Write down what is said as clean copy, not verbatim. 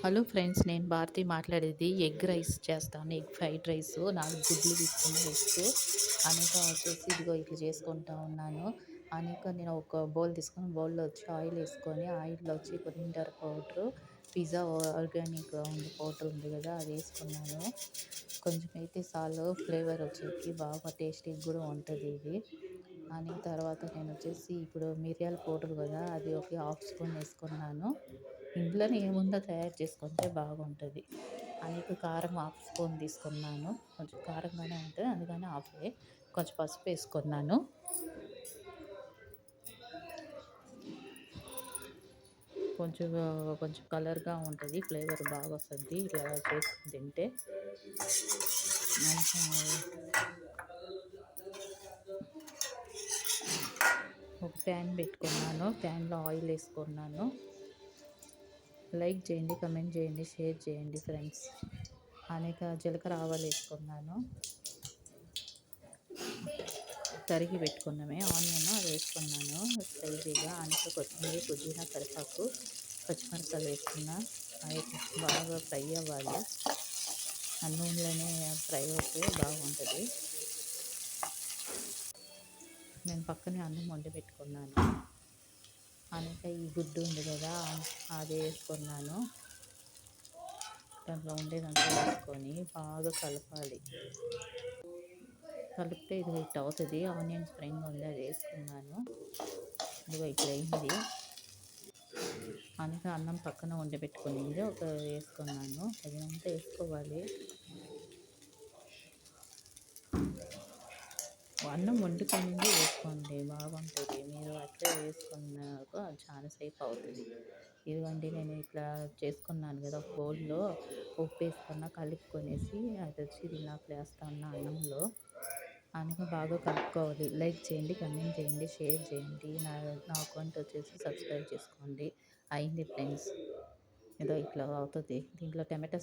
Hello friends, నేను భారతి మాట్లాడేది. Egg rice చేస్తాను. ఎగ్ ఫ్రైడ్ రైస్ 4 గుడ్లు తీసుకుని ఎగ్స్ అనేక వచ్చేసి ఇదిగో ఇట్లా చేసుకుంటా ఉన్నాను. నేను ఒక బౌల్ తీసుకొని బౌల్‌లో వచ్చి ఆయిల్ వేసుకొని ఆయిల్‌లో వచ్చి కొరిండర్ పౌడరు, పిజ్జా ఆర్గానిక్ ఉంది పౌడర్ ఉంది కదా, అది వేసుకున్నాను. కొంచెం అయితే చాలు, ఫ్లేవర్ వచ్చేకి బాగా టేస్టీగా కూడా ఉంటుంది ఇది. తర్వాత నేను వచ్చేసి ఇప్పుడు మిరియాల పౌడర్ కదా, అది ఒక హాఫ్ స్పూన్ వేసుకున్నాను. ఇంట్లోనే ఏముందో తయారు చేసుకుంటే బాగుంటుంది. కారం హాఫ్ స్పూన్ తీసుకున్నాను. కొంచెం కారంగానే ఉంటుంది, అందుకని హాఫే. కొంచెం పసుపు వేసుకున్నాను. కొంచెం కొంచెం కలర్గా ఉంటుంది, ఫ్లేవర్ బాగా వస్తుంది ఇట్లా చేసుకుని తింటే. ఒక ప్యాన్ పెట్టుకున్నాను, ప్యాన్లో ఆయిల్ వేసుకున్నాను. లైక్ చేయండి, కమెంట్ చేయండి, షేర్ చేయండి ఫ్రెండ్స్. జీలకర్ర ఆవాలు వేసుకున్నాను. తరిగి పెట్టుకున్నామే ఆనియన్ అది వేసుకున్నాను స్పైసీగా. కొత్తిమీర, పుదీనా, కరివేపాకు, పచ్చిమిరపకాయలు వేసుకున్నా. అవి బాగా ఫ్రై అవ్వాలి. ఆ నూనెలోనే ఫ్రై అవుతే బాగుంటుంది. నేను పక్కనే అన్నం వండి పెట్టుకున్నాను. ఈ గుడ్డు ఉంది కదా, అది వేసుకున్నాను. దాంట్లో ఉండేదంతా వేసుకొని బాగా కలపాలి. కలిపితే ఇది ఇట్లా అవుతుంది. ఆనియన్ స్ప్రింగ్ ఉంది, అది వేసుకున్నాను. ఇదిగో ఇట్లా అయింది. అన్నం పక్కన వండి పెట్టుకునింది ఒక వేసుకున్నాను. తగినంత వేసుకోవాలి. అన్నం వండుకొని వేసుకోండి, బాగుంటుంది. మీరు అట్లే వేసుకున్నాక చాలా సేపు అవుతుంది. ఇదిగోండి, నేను ఇట్లా చేసుకున్నాను కదా, ఒక బౌల్లో ఉప్పు వేసుకున్న కలుపుకొనేసి అది వచ్చి దీనిలోకి వేస్తాను అన్నంలో. బాగా కలుపుకోవాలి. లైక్ చేయండి, కమెంట్ చేయండి, షేర్ చేయండి. నా అకౌంట్ వచ్చేసి సబ్స్క్రైబ్ చేసుకోండి. అయింది ఫ్రెండ్స్, ఏదో ఇట్లా అవుతుంది. దీంట్లో టమాటా